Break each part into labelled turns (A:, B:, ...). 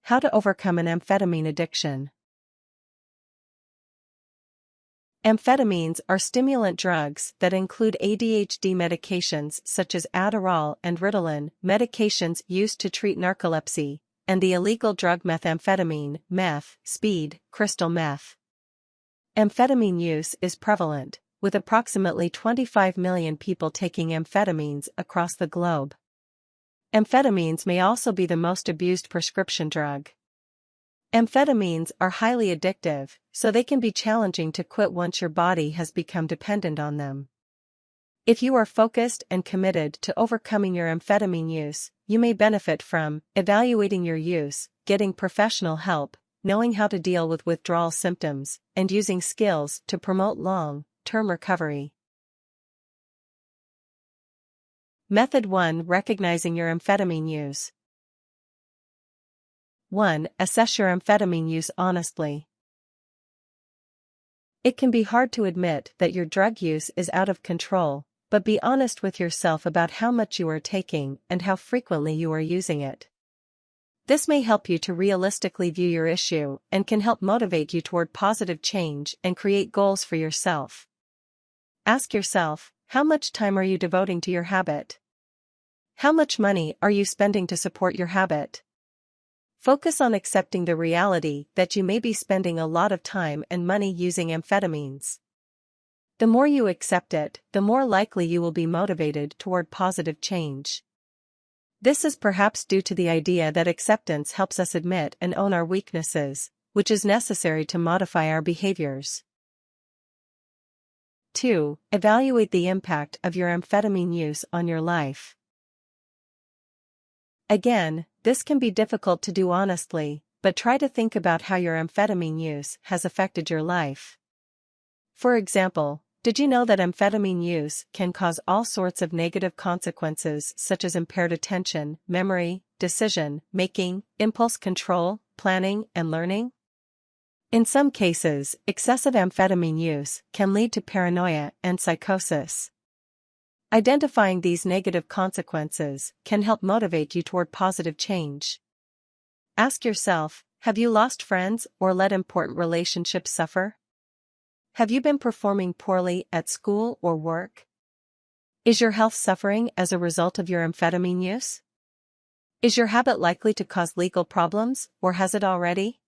A: How to overcome an amphetamine addiction. Amphetamines are stimulant drugs that include ADHD medications such as Adderall and Ritalin, medications used to treat narcolepsy, and the illegal drug methamphetamine, meth, speed, crystal meth. Amphetamine use is prevalent, with approximately 25 million people taking amphetamines across the globe. Amphetamines may also be the most abused prescription drug. Amphetamines are highly addictive, so they can be challenging to quit once your body has become dependent on them. If you are focused and committed to overcoming your amphetamine use, you may benefit from evaluating your use, getting professional help, knowing how to deal with withdrawal symptoms, and using skills to promote long-term recovery. Method 1: Recognizing your amphetamine use. 1. Assess your amphetamine use honestly. It can be hard to admit that your drug use is out of control, but be honest with yourself about how much you are taking and how frequently you are using it. This may help you to realistically view your issue and can help motivate you toward positive change and create goals for yourself. Ask yourself, how much time are you devoting to your habit? How much money are you spending to support your habit? Focus on accepting the reality that you may be spending a lot of time and money using amphetamines. The more you accept it, the more likely you will be motivated toward positive change. This is perhaps due to the idea that acceptance helps us admit and own our weaknesses, which is necessary to modify our behaviors. 2. Evaluate the impact of your amphetamine use on your life. Again, this can be difficult to do honestly, but try to think about how your amphetamine use has affected your life. For example, did you know that amphetamine use can cause all sorts of negative consequences such as impaired attention, memory, decision-making, impulse control, planning, and learning? In some cases, excessive amphetamine use can lead to paranoia and psychosis. Identifying these negative consequences can help motivate you toward positive change. Ask yourself, have you lost friends or let important relationships suffer? Have you been performing poorly at school or work? Is your health suffering as a result of your amphetamine use? Is your habit likely to cause legal problems, or has it already?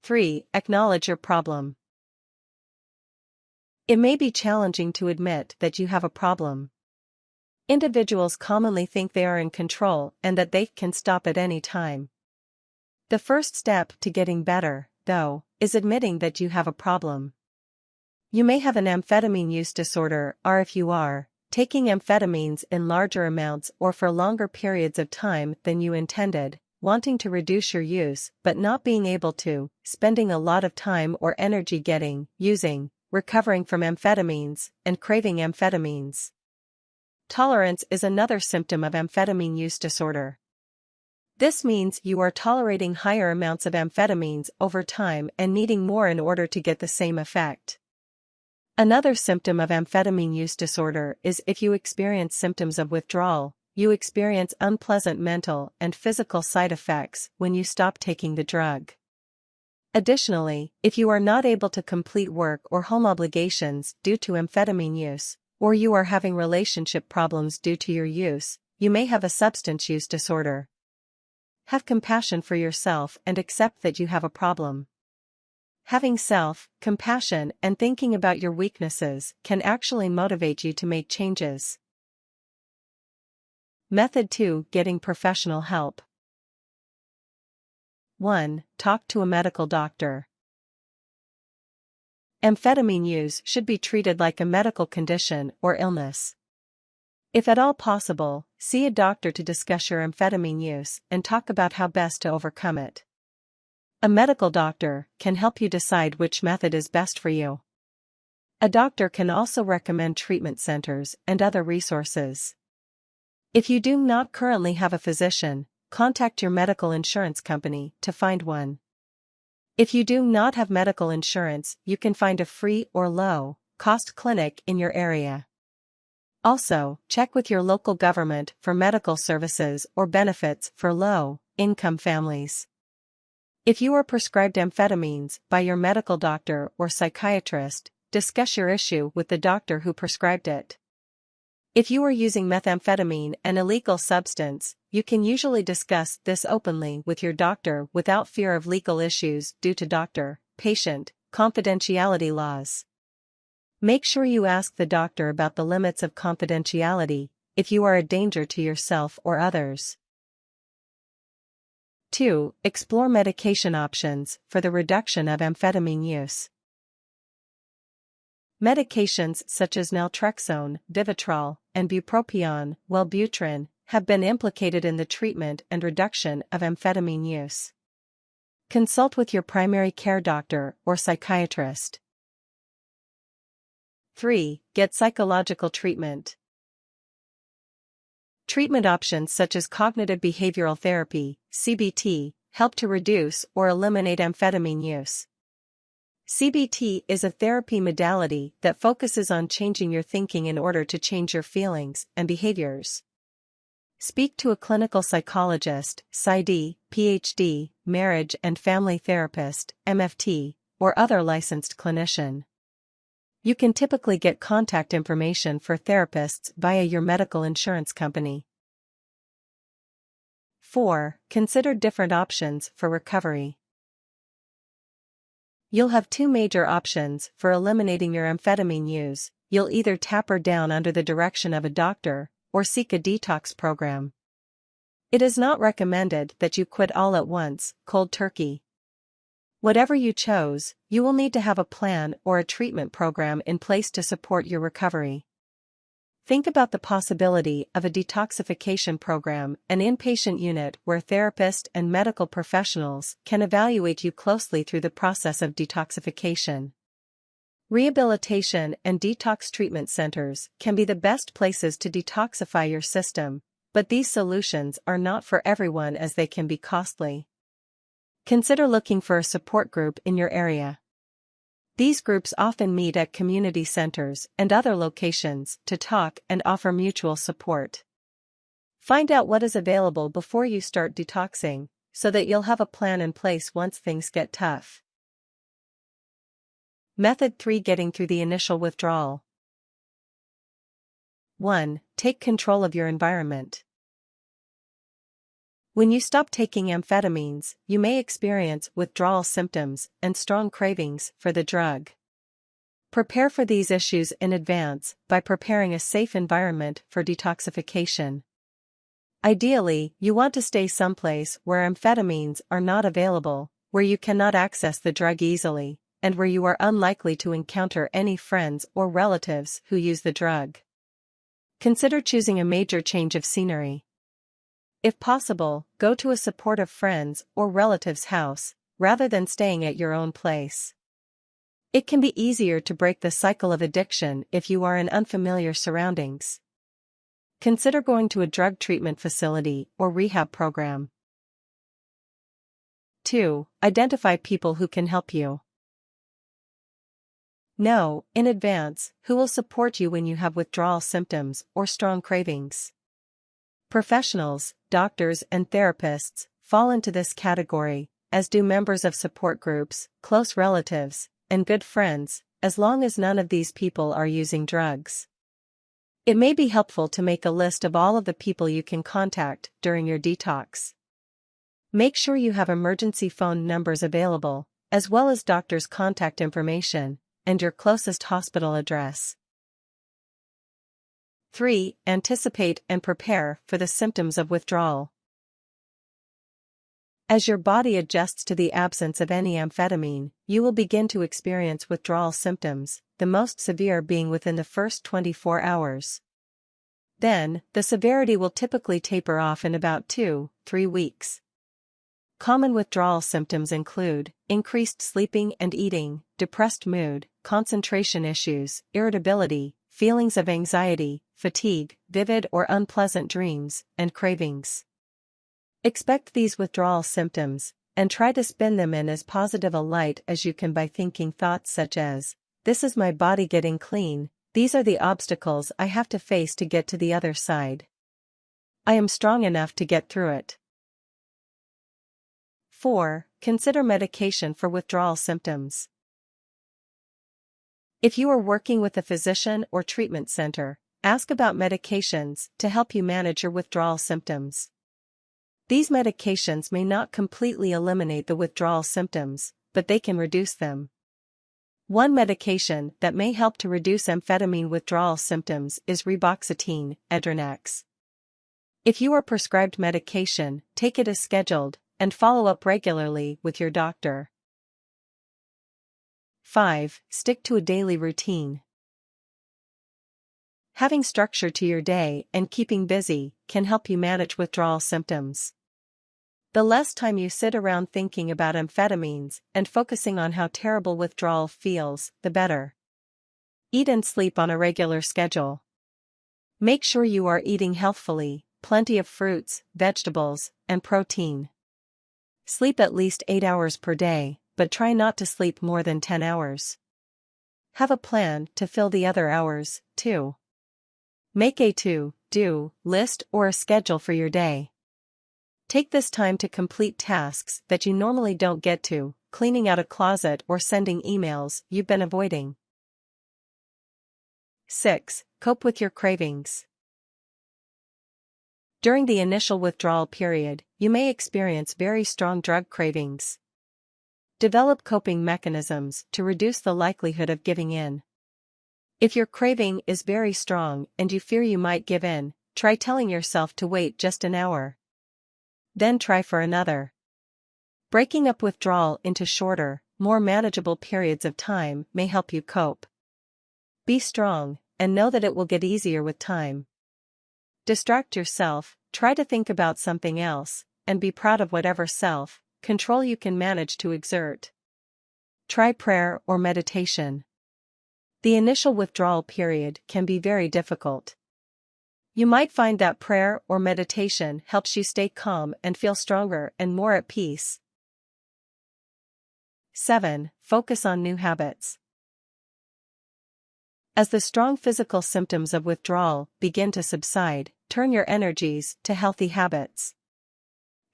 A: 3. Acknowledge your problem. It may be challenging to admit that you have a problem. Individuals commonly think they are in control and that they can stop at any time. The first step to getting better, though, is admitting that you have a problem. You may have an amphetamine use disorder, or if you are taking amphetamines in larger amounts or for longer periods of time than you intended, wanting to reduce your use but not being able to, spending a lot of time or energy getting, using, recovering from amphetamines, and craving amphetamines. Tolerance is another symptom of amphetamine use disorder. This means you are tolerating higher amounts of amphetamines over time and needing more in order to get the same effect. Another symptom of amphetamine use disorder is if you experience symptoms of withdrawal, you experience unpleasant mental and physical side effects when you stop taking the drug. Additionally, if you are not able to complete work or home obligations due to amphetamine use, or you are having relationship problems due to your use, you may have a substance use disorder. Have compassion for yourself and accept that you have a problem. Having self-compassion and thinking about your weaknesses can actually motivate you to make changes. Method 2: Getting professional help. 1. Talk to a medical doctor. Amphetamine use should be treated like a medical condition or illness. If at all possible, see a doctor to discuss your amphetamine use and talk about how best to overcome it. A medical doctor can help you decide which method is best for you. A doctor can also recommend treatment centers and other resources. If you do not currently have a physician, contact your medical insurance company to find one. If you do not have medical insurance, you can find a free or low-cost clinic in your area. Also, check with your local government for medical services or benefits for low income families. If you are prescribed amphetamines by your medical doctor or psychiatrist, discuss your issue with the doctor who prescribed it. If you are using methamphetamine, an illegal substance, you can usually discuss this openly with your doctor without fear of legal issues due to doctor-patient confidentiality laws. Make sure you ask the doctor about the limits of confidentiality if you are a danger to yourself or others. 2. Explore medication options for the reduction of amphetamine use. Medications such as naltrexone, Vivitrol, and bupropion, Wellbutrin, have been implicated in the treatment and reduction of amphetamine use. Consult with your primary care doctor or psychiatrist. 3. Get psychological treatment. Treatment options such as cognitive behavioral therapy, CBT, help to reduce or eliminate amphetamine use. CBT is a therapy modality that focuses on changing your thinking in order to change your feelings and behaviors. Speak to a clinical psychologist, PsyD, PhD, marriage and family therapist, MFT, or other licensed clinician. You can typically get contact information for therapists via your medical insurance company. 4. Consider different options for recovery. You'll have two major options for eliminating your amphetamine use. You'll either taper down under the direction of a doctor or seek a detox program. It is not recommended that you quit all at once, cold turkey. Whatever you chose, you will need to have a plan or a treatment program in place to support your recovery. Think about the possibility of a detoxification program, an inpatient unit where therapists and medical professionals can evaluate you closely through the process of detoxification. Rehabilitation and detox treatment centers can be the best places to detoxify your system, but these solutions are not for everyone as they can be costly. Consider looking for a support group in your area. These groups often meet at community centers and other locations to talk and offer mutual support. Find out what is available before you start detoxing, so that you'll have a plan in place once things get tough. Method 3. Getting through the initial withdrawal. 1. Take control of your environment. When you stop taking amphetamines, you may experience withdrawal symptoms and strong cravings for the drug. Prepare for these issues in advance by preparing a safe environment for detoxification. Ideally, you want to stay someplace where amphetamines are not available, where you cannot access the drug easily, and where you are unlikely to encounter any friends or relatives who use the drug. Consider choosing a major change of scenery. If possible, go to a supportive friend's or relative's house, rather than staying at your own place. It can be easier to break the cycle of addiction if you are in unfamiliar surroundings. Consider going to a drug treatment facility or rehab program. 2. Identify people who can help you. Know, in advance, who will support you when you have withdrawal symptoms or strong cravings. Professionals, doctors and therapists, fall into this category, as do members of support groups, close relatives, and good friends, as long as none of these people are using drugs. It may be helpful to make a list of all of the people you can contact during your detox. Make sure you have emergency phone numbers available, as well as doctors' contact information, and your closest hospital address. 3. Anticipate and prepare for the symptoms of withdrawal. As your body adjusts to the absence of any amphetamine, you will begin to experience withdrawal symptoms, the most severe being within the first 24 hours. Then, the severity will typically taper off in about 2-3 weeks. Common withdrawal symptoms include increased sleeping and eating, depressed mood, concentration issues, irritability, feelings of anxiety, fatigue, vivid or unpleasant dreams, and cravings. Expect these withdrawal symptoms, and try to spin them in as positive a light as you can by thinking thoughts such as, "This is my body getting clean, these are the obstacles I have to face to get to the other side. I am strong enough to get through it." 4. Consider medication for withdrawal symptoms. If you are working with a physician or treatment center, ask about medications to help you manage your withdrawal symptoms. These medications may not completely eliminate the withdrawal symptoms, but they can reduce them. One medication that may help to reduce amphetamine withdrawal symptoms is reboxetine, Adderall. If you are prescribed medication, take it as scheduled, and follow up regularly with your doctor. 5. Stick to a daily routine. Having structure to your day and keeping busy can help you manage withdrawal symptoms. The less time you sit around thinking about amphetamines and focusing on how terrible withdrawal feels, the better. Eat and sleep on a regular schedule. Make sure you are eating healthfully, plenty of fruits, vegetables, and protein. Sleep at least 8 hours per day, but try not to sleep more than 10 hours. Have a plan to fill the other hours, too. Make a to-do list or a schedule for your day. Take this time to complete tasks that you normally don't get to, cleaning out a closet or sending emails you've been avoiding. 6. Cope with your cravings. During the initial withdrawal period, you may experience very strong drug cravings. Develop coping mechanisms to reduce the likelihood of giving in. If your craving is very strong and you fear you might give in, try telling yourself to wait just an hour. Then try for another. Breaking up withdrawal into shorter, more manageable periods of time may help you cope. Be strong, and know that it will get easier with time. Distract yourself, try to think about something else, and be proud of whatever self-control you can manage to exert. Try prayer or meditation. The initial withdrawal period can be very difficult. You might find that prayer or meditation helps you stay calm and feel stronger and more at peace. 7. Focus on new habits. As the strong physical symptoms of withdrawal begin to subside, turn your energies to healthy habits.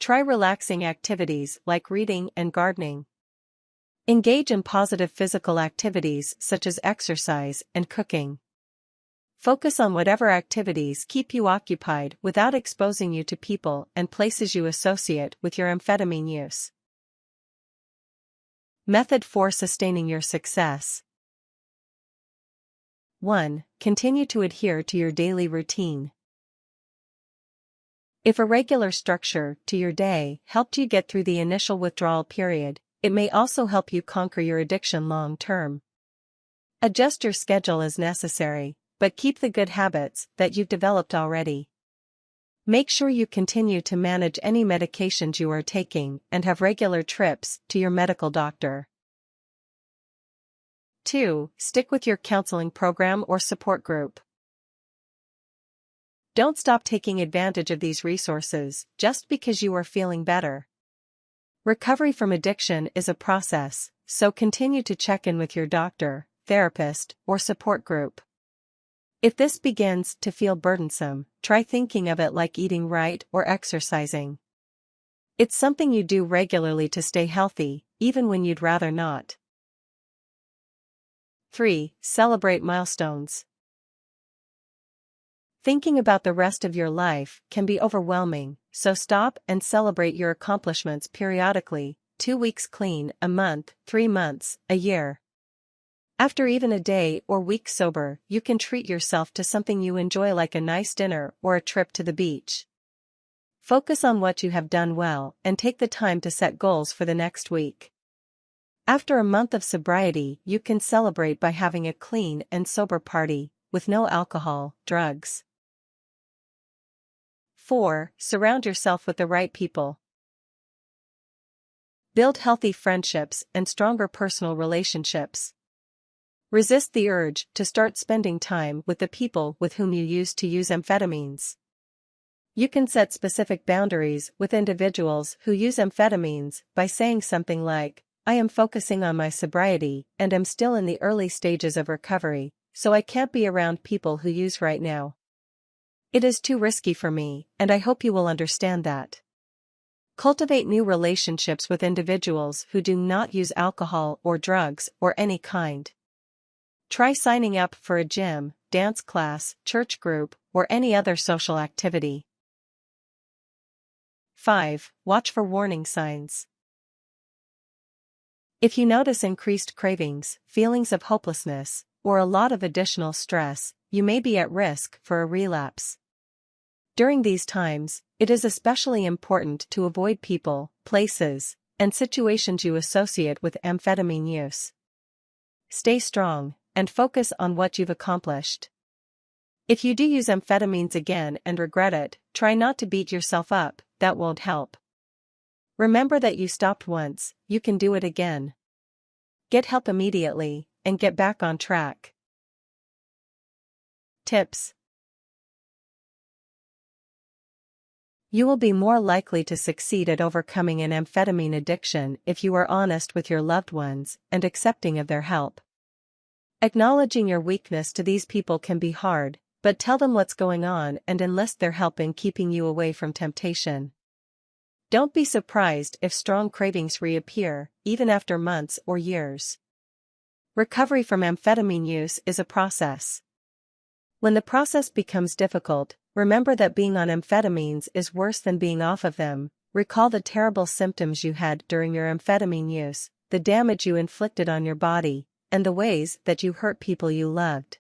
A: Try relaxing activities like reading and gardening. Engage in positive physical activities such as exercise and cooking. Focus on whatever activities keep you occupied without exposing you to people and places you associate with your amphetamine use. Method for sustaining your success. 1. Continue to adhere to your daily routine. If a regular structure to your day helped you get through the initial withdrawal period, it may also help you conquer your addiction long term. Adjust your schedule as necessary, but keep the good habits that you've developed already. Make sure you continue to manage any medications you are taking and have regular trips to your medical doctor. 2. Stick with your counseling program or support group. Don't stop taking advantage of these resources just because you are feeling better. Recovery from addiction is a process, so continue to check in with your doctor, therapist, or support group. If this begins to feel burdensome, try thinking of it like eating right or exercising. It's something you do regularly to stay healthy, even when you'd rather not. 3. Celebrate milestones. Thinking about the rest of your life can be overwhelming, so stop and celebrate your accomplishments periodically, 2 weeks clean, a month, 3 months, a year. After even a day or week sober, you can treat yourself to something you enjoy like a nice dinner or a trip to the beach. Focus on what you have done well and take the time to set goals for the next week. After a month of sobriety, you can celebrate by having a clean and sober party, with no alcohol, drugs. 4. Surround yourself with the right people. Build healthy friendships and stronger personal relationships. Resist the urge to start spending time with the people with whom you used to use amphetamines. You can set specific boundaries with individuals who use amphetamines by saying something like, "I am focusing on my sobriety and am still in the early stages of recovery, so I can't be around people who use right now. It is too risky for me, and I hope you will understand that." Cultivate new relationships with individuals who do not use alcohol or drugs or any kind. Try signing up for a gym, dance class, church group, or any other social activity. 5. Watch for warning signs. If you notice increased cravings, feelings of hopelessness, or a lot of additional stress, you may be at risk for a relapse. During these times, it is especially important to avoid people, places, and situations you associate with amphetamine use. Stay strong, and focus on what you've accomplished. If you do use amphetamines again and regret it, try not to beat yourself up, that won't help. Remember that you stopped once, you can do it again. Get help immediately, and get back on track. Tips. You will be more likely to succeed at overcoming an amphetamine addiction if you are honest with your loved ones and accepting of their help. Acknowledging your weakness to these people can be hard, but tell them what's going on and enlist their help in keeping you away from temptation. Don't be surprised if strong cravings reappear, even after months or years. Recovery from amphetamine use is a process. When the process becomes difficult, remember that being on amphetamines is worse than being off of them. Recall the terrible symptoms you had during your amphetamine use, the damage you inflicted on your body, and the ways that you hurt people you loved.